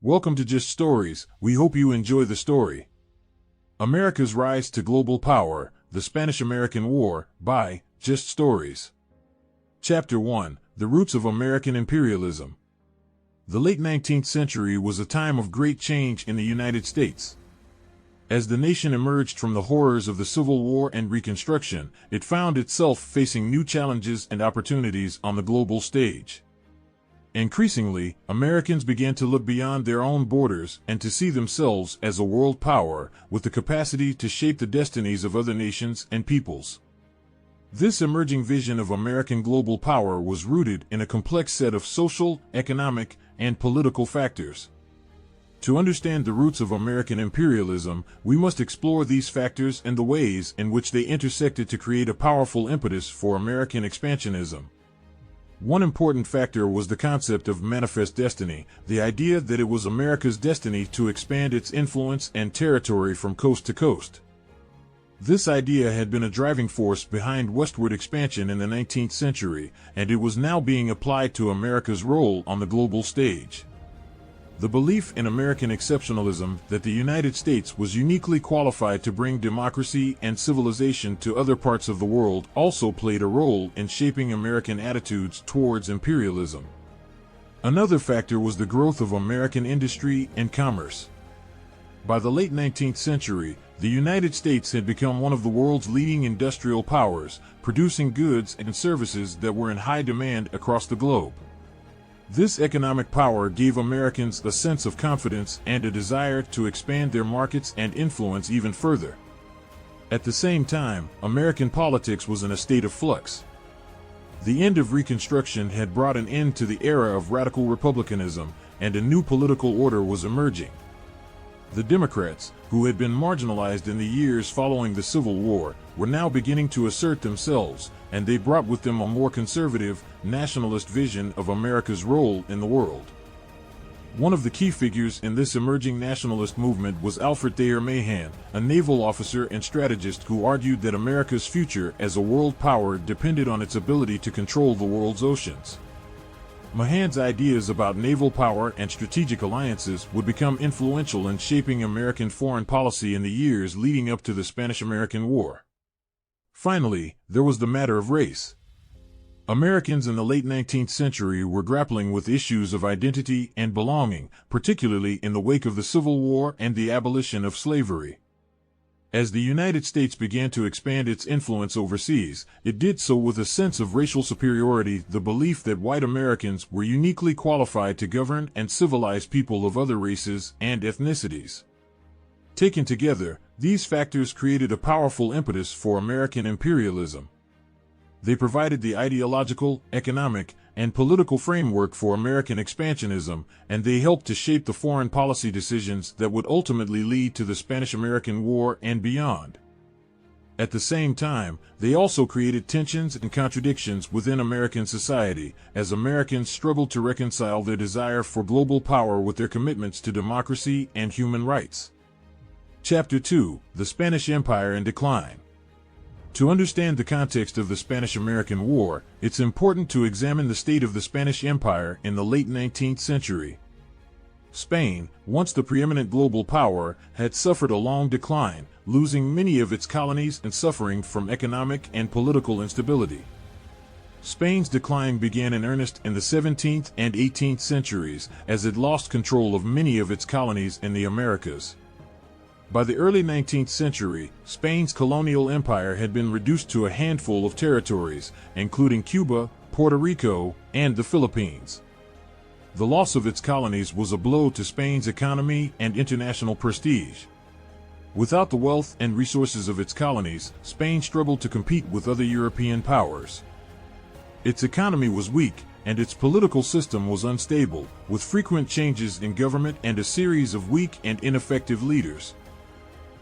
Welcome to Just Stories. We hope you enjoy the story. America's Rise to Global Power, The Spanish-American War, by Just Stories. Chapter 1, The Roots of American Imperialism. The late 19th century was a time of great change in the United States. As the nation emerged from the horrors of the Civil War and Reconstruction, it found itself facing new challenges and opportunities on the global stage. Increasingly, Americans began to look beyond their own borders and to see themselves as a world power with the capacity to shape the destinies of other nations and peoples. This emerging vision of American global power was rooted in a complex set of social, economic, and political factors. To understand the roots of American imperialism, we must explore these factors and the ways in which they intersected to create a powerful impetus for American expansionism. One important factor was the concept of manifest destiny, the idea that it was America's destiny to expand its influence and territory from coast to coast. This idea had been a driving force behind westward expansion in the 19th century, and it was now being applied to America's role on the global stage. The belief in American exceptionalism that the United States was uniquely qualified to bring democracy and civilization to other parts of the world also played a role in shaping American attitudes towards imperialism. Another factor was the growth of American industry and commerce. By the late 19th century, the United States had become one of the world's leading industrial powers, producing goods and services that were in high demand across the globe. This economic power gave Americans a sense of confidence and a desire to expand their markets and influence even further. At the same time, American politics was in a state of flux. The end of Reconstruction had brought an end to the era of radical republicanism, and a new political order was emerging. The Democrats, who had been marginalized in the years following the Civil War, were now beginning to assert themselves, and they brought with them a more conservative, nationalist vision of America's role in the world. One of the key figures in this emerging nationalist movement was Alfred Thayer Mahan, a naval officer and strategist who argued that America's future as a world power depended on its ability to control the world's oceans. Mahan's ideas about naval power and strategic alliances would become influential in shaping American foreign policy in the years leading up to the Spanish-American War. Finally, there was the matter of race. Americans in the late 19th century were grappling with issues of identity and belonging, particularly in the wake of the Civil War and the abolition of slavery. As the United States began to expand its influence overseas, it did so with a sense of racial superiority, the belief that white Americans were uniquely qualified to govern and civilize people of other races and ethnicities. Taken together, these factors created a powerful impetus for American imperialism. They provided the ideological, economic, and political framework for American expansionism, and they helped to shape the foreign policy decisions that would ultimately lead to the Spanish-American War and beyond. At the same time, they also created tensions and contradictions within American society, as Americans struggled to reconcile their desire for global power with their commitments to democracy and human rights. Chapter 2, The Spanish Empire in Decline. To understand the context of the Spanish-American War, it's important to examine the state of the Spanish Empire in the late 19th century. Spain, once the preeminent global power, had suffered a long decline, losing many of its colonies and suffering from economic and political instability. Spain's decline began in earnest in the 17th and 18th centuries, as it lost control of many of its colonies in the Americas. By the early 19th century, Spain's colonial empire had been reduced to a handful of territories, including Cuba, Puerto Rico, and the Philippines. The loss of its colonies was a blow to Spain's economy and international prestige. Without the wealth and resources of its colonies, Spain struggled to compete with other European powers. Its economy was weak, and its political system was unstable, with frequent changes in government and a series of weak and ineffective leaders.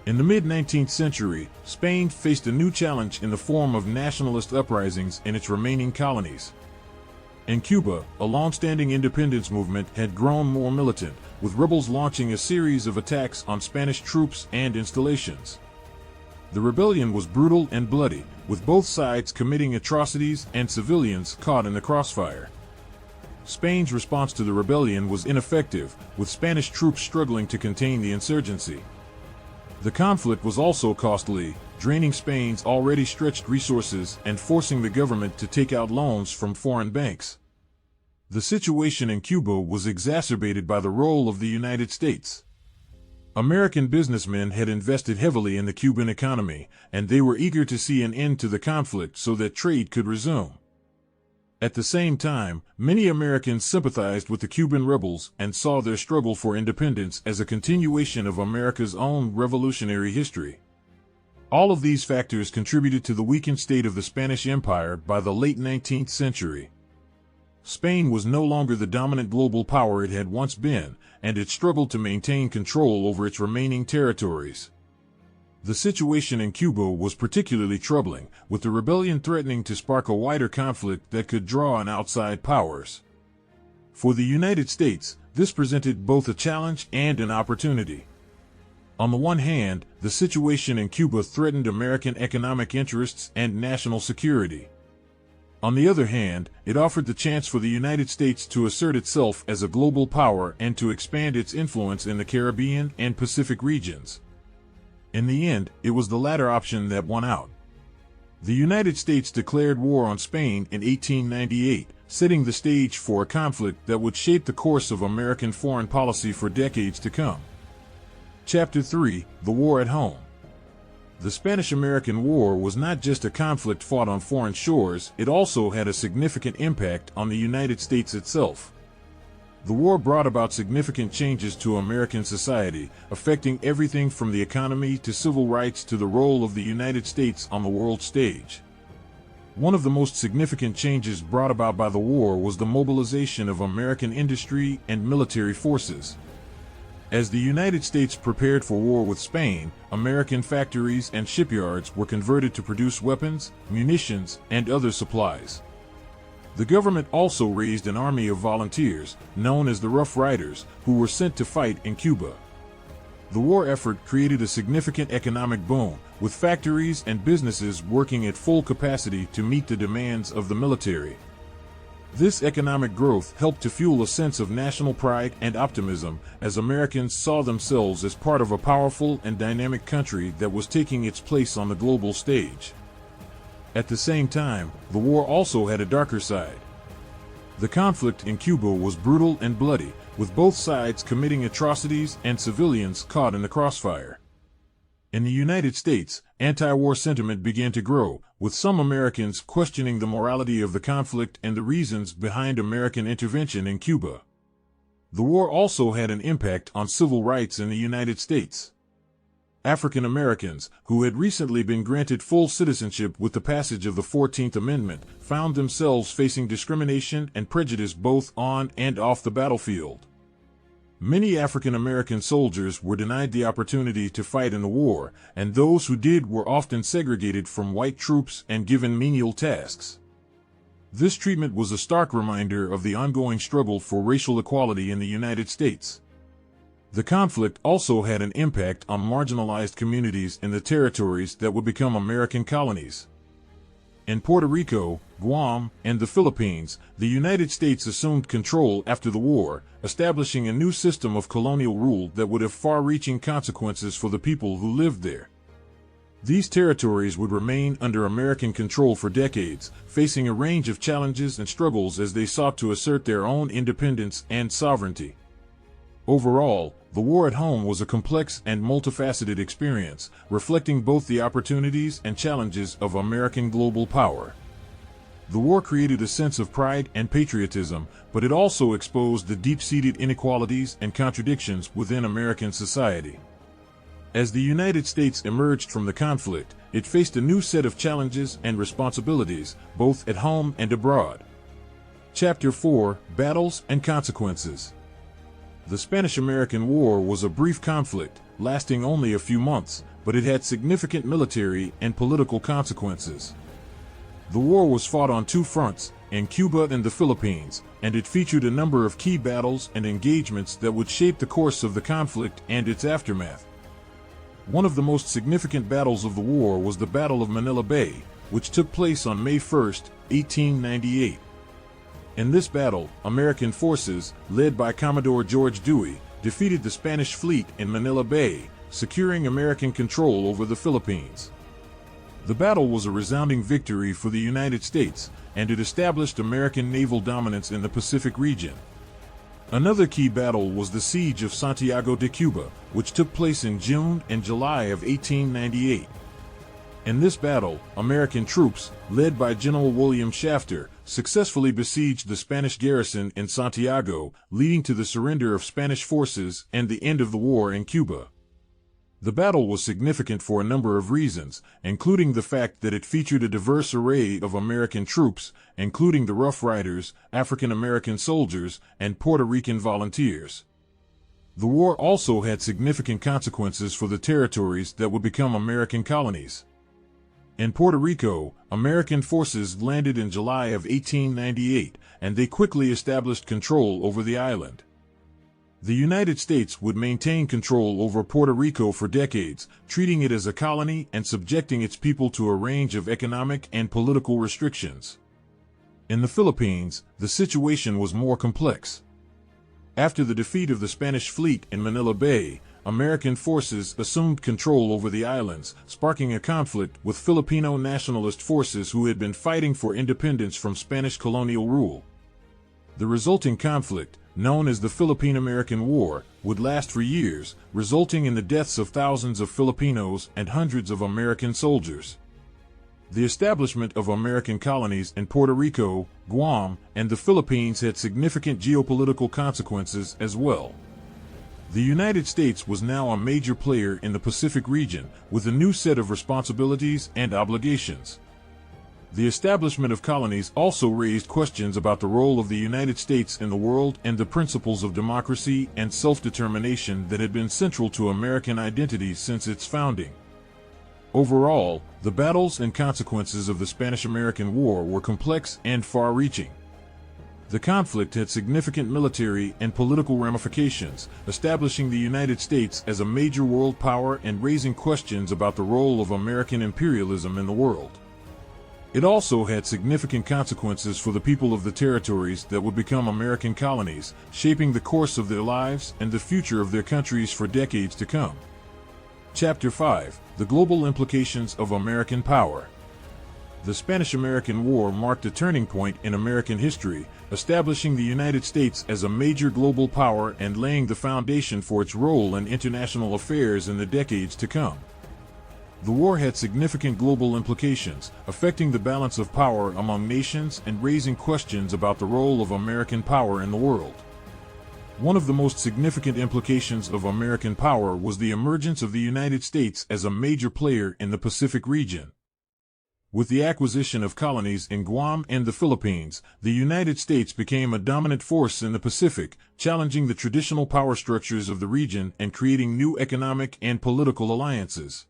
In the mid-19th century, Spain faced a new challenge in the form of nationalist uprisings in its remaining colonies. In Cuba, a long-standing independence movement had grown more militant, with rebels launching a series of attacks on Spanish troops and installations. The rebellion was brutal and bloody, with both sides committing atrocities and civilians caught in the crossfire. Spain's response to the rebellion was ineffective, with Spanish troops struggling to contain the insurgency. The conflict was also costly, draining Spain's already stretched resources and forcing the government to take out loans from foreign banks. The situation in Cuba was exacerbated by the role of the United States. American businessmen had invested heavily in the Cuban economy, and they were eager to see an end to the conflict so that trade could resume. At the same time, many Americans sympathized with the Cuban rebels and saw their struggle for independence as a continuation of America's own revolutionary history. All of these factors contributed to the weakened state of the Spanish Empire by the late 19th century. Spain was no longer the dominant global power it had once been, and it struggled to maintain control over its remaining territories. The situation in Cuba was particularly troubling, with the rebellion threatening to spark a wider conflict that could draw on outside powers. For the United States, this presented both a challenge and an opportunity. On the one hand, the situation in Cuba threatened American economic interests and national security. On the other hand, it offered the chance for the United States to assert itself as a global power and to expand its influence in the Caribbean and Pacific regions. In the end, it was the latter option that won out. The United States declared war on Spain in 1898, setting the stage for a conflict that would shape the course of American foreign policy for decades to come. Chapter 3: The War at Home. The Spanish-American War was not just a conflict fought on foreign shores, it also had a significant impact on the United States itself. The war brought about significant changes to American society, affecting everything from the economy to civil rights to the role of the United States on the world stage. One of the most significant changes brought about by the war was the mobilization of American industry and military forces. As the United States prepared for war with Spain, American factories and shipyards were converted to produce weapons, munitions, and other supplies. The government also raised an army of volunteers, known as the Rough Riders, who were sent to fight in Cuba. The war effort created a significant economic boom, with factories and businesses working at full capacity to meet the demands of the military. This economic growth helped to fuel a sense of national pride and optimism, as Americans saw themselves as part of a powerful and dynamic country that was taking its place on the global stage. At the same time, the war also had a darker side. The conflict in Cuba was brutal and bloody, with both sides committing atrocities and civilians caught in the crossfire. In the United States, anti-war sentiment began to grow, with some Americans questioning the morality of the conflict and the reasons behind American intervention in Cuba. The war also had an impact on civil rights in the United States. African Americans, who had recently been granted full citizenship with the passage of the 14th Amendment, found themselves facing discrimination and prejudice both on and off the battlefield. Many African American soldiers were denied the opportunity to fight in the war, and those who did were often segregated from white troops and given menial tasks. This treatment was a stark reminder of the ongoing struggle for racial equality in the United States. The conflict also had an impact on marginalized communities in the territories that would become American colonies. In Puerto Rico, Guam, and the Philippines, the United States assumed control after the war, establishing a new system of colonial rule that would have far-reaching consequences for the people who lived there. These territories would remain under American control for decades, facing a range of challenges and struggles as they sought to assert their own independence and sovereignty. Overall, the war at home was a complex and multifaceted experience, reflecting both the opportunities and challenges of American global power. The war created a sense of pride and patriotism, but it also exposed the deep-seated inequalities and contradictions within American society. As the United States emerged from the conflict, it faced a new set of challenges and responsibilities, both at home and abroad. Chapter 4: Battles and Consequences. The Spanish-American War was a brief conflict, lasting only a few months, but it had significant military and political consequences. The war was fought on two fronts, in Cuba and the Philippines, and it featured a number of key battles and engagements that would shape the course of the conflict and its aftermath. One of the most significant battles of the war was the Battle of Manila Bay, which took place on May 1, 1898. In this battle, American forces, led by Commodore George Dewey, defeated the Spanish fleet in Manila Bay, securing American control over the Philippines. The battle was a resounding victory for the United States, and it established American naval dominance in the Pacific region. Another key battle was the Siege of Santiago de Cuba, which took place in June and July of 1898. In this battle, American troops, led by General William Shafter, successfully besieged the Spanish garrison in Santiago, leading to the surrender of Spanish forces and the end of the war in Cuba. The battle was significant for a number of reasons, including the fact that it featured a diverse array of American troops, including the Rough Riders, African American soldiers, and Puerto Rican volunteers. The war also had significant consequences for the territories that would become American colonies. In Puerto Rico, American forces landed in July of 1898, and they quickly established control over the island. The United States would maintain control over Puerto Rico for decades, treating it as a colony and subjecting its people to a range of economic and political restrictions. In the Philippines, the situation was more complex. After the defeat of the Spanish fleet in Manila Bay, American forces assumed control over the islands, sparking a conflict with Filipino nationalist forces who had been fighting for independence from Spanish colonial rule. The resulting conflict, known as the Philippine-American War, would last for years, resulting in the deaths of thousands of Filipinos and hundreds of American soldiers. The establishment of American colonies in Puerto Rico, Guam, and the Philippines had significant geopolitical consequences as well. The United States was now a major player in the Pacific region, with a new set of responsibilities and obligations. The establishment of colonies also raised questions about the role of the United States in the world and the principles of democracy and self-determination that had been central to American identity since its founding. Overall, the battles and consequences of the Spanish-American War were complex and far-reaching. The conflict had significant military and political ramifications, establishing the United States as a major world power and raising questions about the role of American imperialism in the world. It also had significant consequences for the people of the territories that would become American colonies, shaping the course of their lives and the future of their countries for decades to come. Chapter 5: The Global Implications of American Power. The Spanish-American War marked a turning point in American history, establishing the United States as a major global power and laying the foundation for its role in international affairs in the decades to come. The war had significant global implications, affecting the balance of power among nations and raising questions about the role of American power in the world. One of the most significant implications of American power was the emergence of the United States as a major player in the Pacific region. With the acquisition of colonies in Guam and the Philippines, the United States became a dominant force in the Pacific, challenging the traditional power structures of the region and creating new economic and political alliances.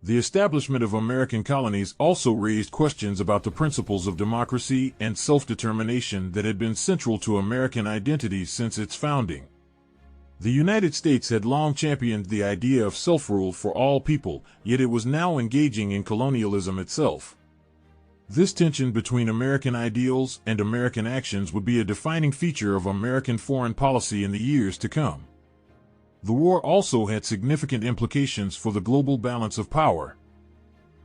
The establishment of American colonies also raised questions about the principles of democracy and self-determination that had been central to American identity since its founding. The United States had long championed the idea of self-rule for all people, yet it was now engaging in colonialism itself. This tension between American ideals and American actions would be a defining feature of American foreign policy in the years to come. The war also had significant implications for the global balance of power.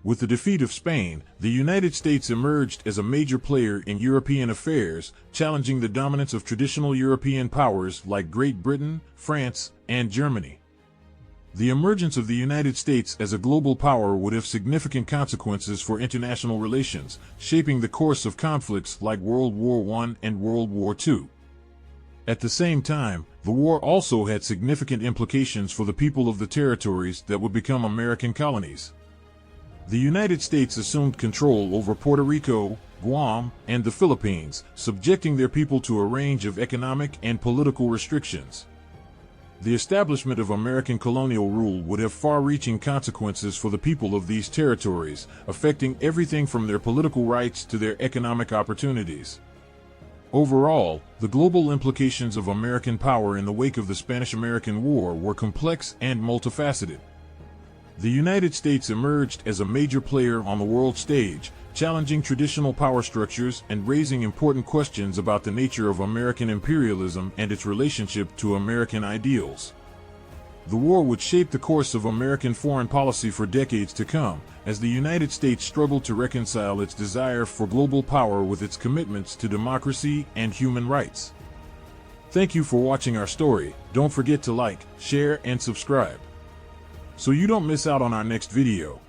With the defeat of Spain, the United States emerged as a major player in European affairs, challenging the dominance of traditional European powers like Great Britain, France, and Germany. The emergence of the United States as a global power would have significant consequences for international relations, shaping the course of conflicts like World War I and World War II. At the same time, the war also had significant implications for the people of the territories that would become American colonies. The United States assumed control over Puerto Rico, Guam, and the Philippines, subjecting their people to a range of economic and political restrictions. The establishment of American colonial rule would have far-reaching consequences for the people of these territories, affecting everything from their political rights to their economic opportunities. Overall, the global implications of American power in the wake of the Spanish-American War were complex and multifaceted. The United States emerged as a major player on the world stage, challenging traditional power structures and raising important questions about the nature of American imperialism and its relationship to American ideals. The war would shape the course of American foreign policy for decades to come, as the United States struggled to reconcile its desire for global power with its commitments to democracy and human rights. Thank you for watching our story. Don't forget to like, share, and subscribe, so you don't miss out on our next video.